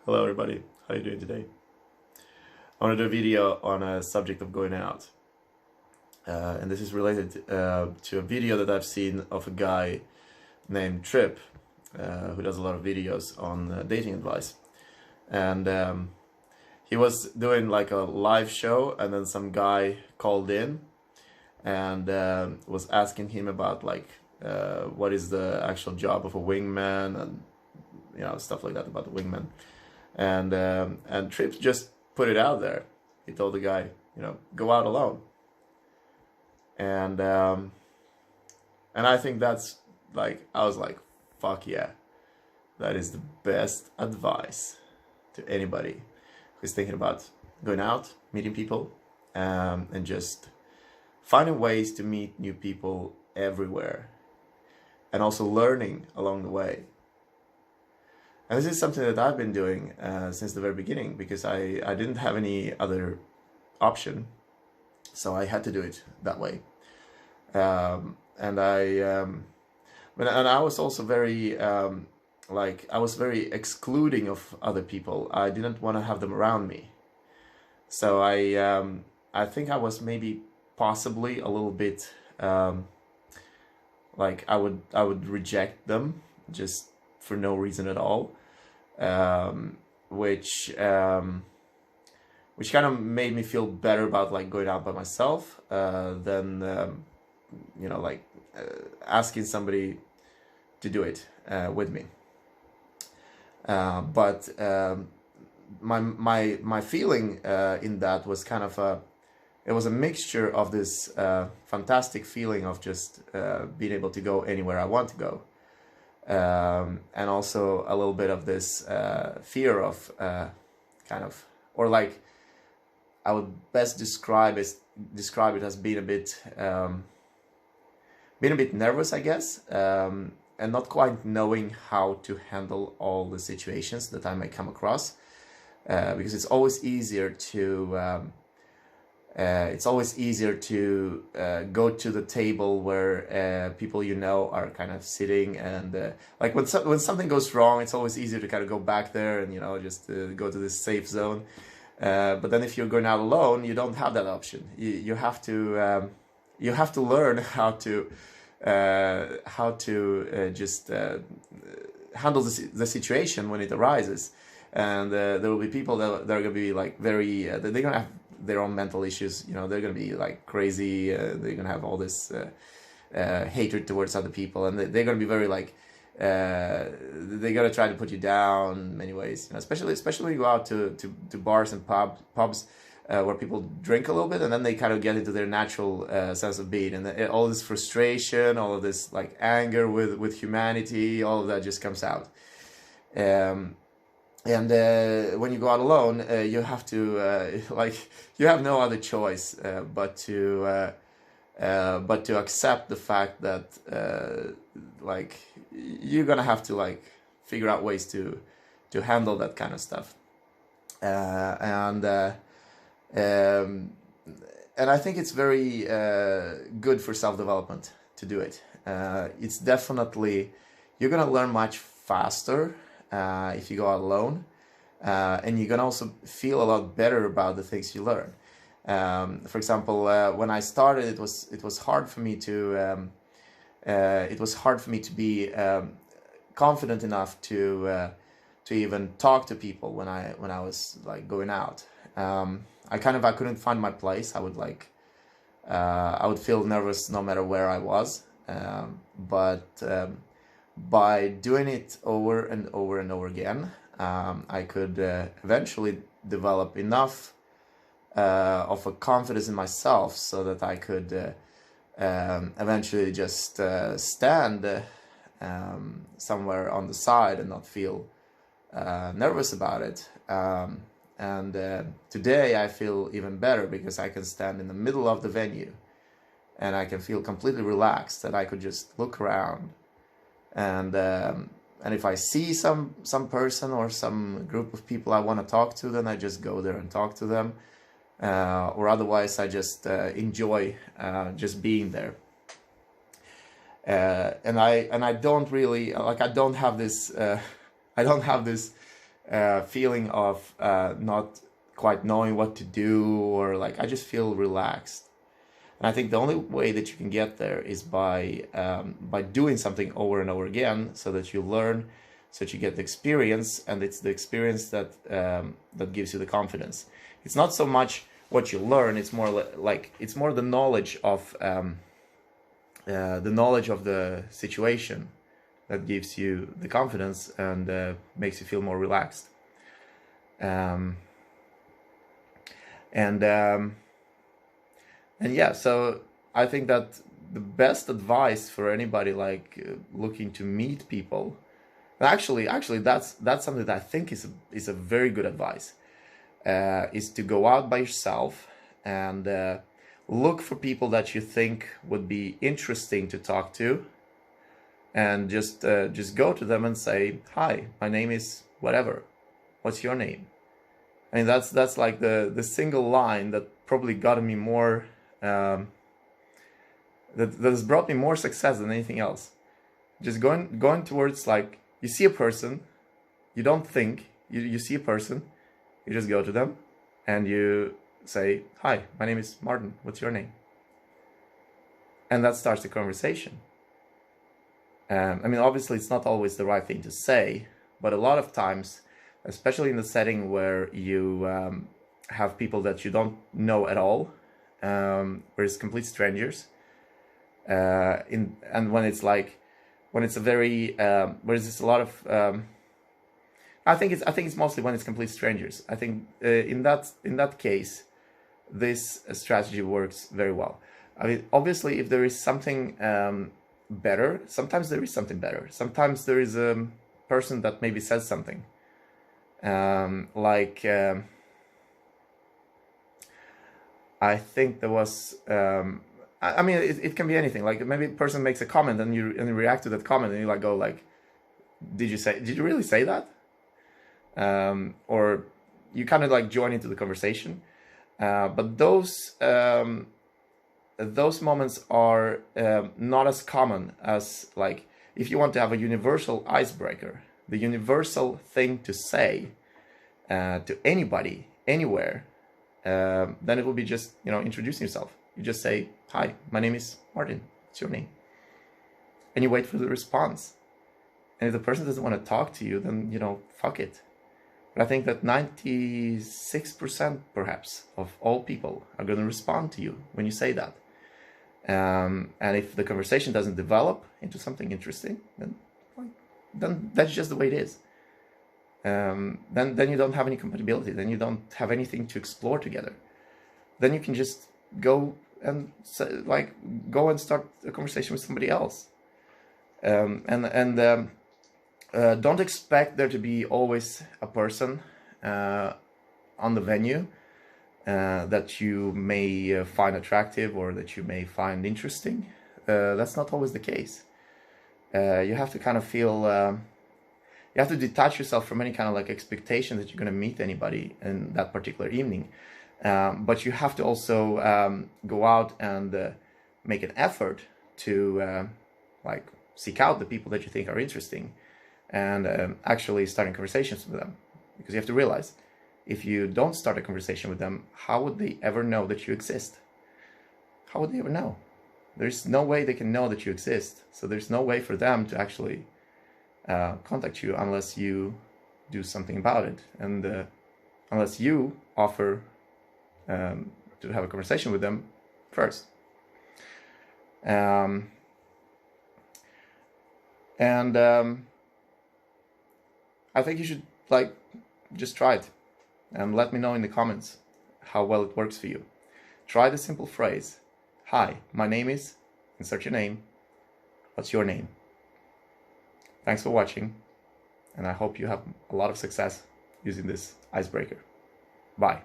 Hello everybody, how are you doing today? I want to do a video on a subject of going out. And this is related to a video that I've seen of a guy named Trip, who does a lot of videos on dating advice. And he was doing like a live show, and then some guy called in and was asking him about like what is the actual job of a wingman, and stuff like that about the wingman. And Trips just put it out there. He told the guy, go out alone. And I think that's like, I was like, fuck yeah, that is the best advice to anybody who's thinking about going out, meeting people, and just finding ways to meet new people everywhere, and also learning along the way. And this is something that I've been doing since the very beginning, because I didn't have any other option, so I had to do it that way. And I was also very I was very excluding of other people. I didn't want to have them around me, so I think I was maybe possibly a little bit like I would reject them just for no reason at all, which kind of made me feel better about like going out by myself than asking somebody to do it with me. But my feeling in that was kind of it was a mixture of this fantastic feeling of just being able to go anywhere I want to go. And also a little bit of this fear of or like I would best describe it as being a bit nervous, I guess, and not quite knowing how to handle all the situations that I may come across, because it's always easier to go to the table where people are kind of sitting, and like when something goes wrong, it's always easier to kind of go back there and just go to this safe zone. But then if you're going out alone, you don't have that option. You have to learn how to just handle the situation when it arises. And there will be people that are going to be like very they're going to have their own mental issues. They're going to be like crazy. They're going to have all this hatred towards other people, and they're going to be very like they're going to try to put you down in many ways. Especially when you go out to bars and pubs where people drink a little bit, and then they kind of get into their natural sense of being, and all this frustration, all of this like anger with humanity, all of that just comes out. And when you go out alone, you have to you have no other choice but to accept the fact that like you're gonna have to like figure out ways to handle that kind of stuff. And I think it's very good for self-development to do it. It's definitely, you're gonna learn much faster if you go out alone, and you're gonna also feel a lot better about the things you learn. For example, when I started, it was hard for me to be confident enough to even talk to people when I was like going out. I couldn't find my place. I would feel nervous no matter where I was. But by doing it over and over and over again, I could eventually develop enough of a confidence in myself so that I could eventually just stand somewhere on the side and not feel nervous about it. And today I feel even better because I can stand in the middle of the venue and I can feel completely relaxed, that I could just look around, and if I see some person or some group of people I want to talk to, then I just go there and talk to them, or otherwise I just enjoy just being there. And I don't really I don't have this feeling of not quite knowing what to do, or like I just feel relaxed. And I think the only way that you can get there is by doing something over and over again, so that you learn, so that you get the experience, and it's the experience that that gives you the confidence. It's not so much what you learn; it's more like it's more the knowledge of the situation that gives you the confidence and makes you feel more relaxed. And yeah, so I think that the best advice for anybody like looking to meet people, actually that's something that I think is a very good advice, is to go out by yourself and look for people that you think would be interesting to talk to, and just go to them and say, "Hi, my name is whatever. What's your name?" I mean, that's like the single line that probably got me more. That has brought me more success than anything else. Just going towards, like, you see a person, you don't think, you see a person, you just go to them and you say, "Hi, my name is Martin, what's your name?" And that starts the conversation. I mean, obviously it's not always the right thing to say, but a lot of times, especially in the setting where you have people that you don't know at all, where it's complete strangers, and when it's a very where there's a lot of I think it's mostly when it's complete strangers. I think in that case, this strategy works very well. I mean, obviously, if there is something better, sometimes there is something better. Sometimes there is a person that maybe says something I think there was. I mean, it can be anything. Like maybe a person makes a comment and you react to that comment and you like go like, "Did you really say that?" Or you kind of like join into the conversation. But those moments are not as common as, like, if you want to have a universal icebreaker, the universal thing to say to anybody, anywhere. Then it will be just, introducing yourself. You just say, "Hi, my name is Martin. What's your name?" And you wait for the response. And if the person doesn't want to talk to you, then, fuck it. But I think that 96% perhaps of all people are going to respond to you when you say that. And if the conversation doesn't develop into something interesting, then that's just the way it is. Then you don't have any compatibility. Then you don't have anything to explore together. Then you can just go and start a conversation with somebody else. Don't expect there to be always a person on the venue that you may find attractive or that you may find interesting. That's not always the case. You have to kind of feel. You have to detach yourself from any kind of like expectation that you're going to meet anybody in that particular evening. But you have to also go out and make an effort to seek out the people that you think are interesting and actually starting conversations with them. Because you have to realize, if you don't start a conversation with them, how would they ever know that you exist? How would they ever know? There's no way they can know that you exist. So there's no way for them to actually contact you unless you do something about it, and unless you offer to have a conversation with them first. I think you should just try it and let me know in the comments how well it works for you. Try the simple phrase, "Hi, my name is," insert your name. What's your name? Thanks for watching, and I hope you have a lot of success using this icebreaker. Bye.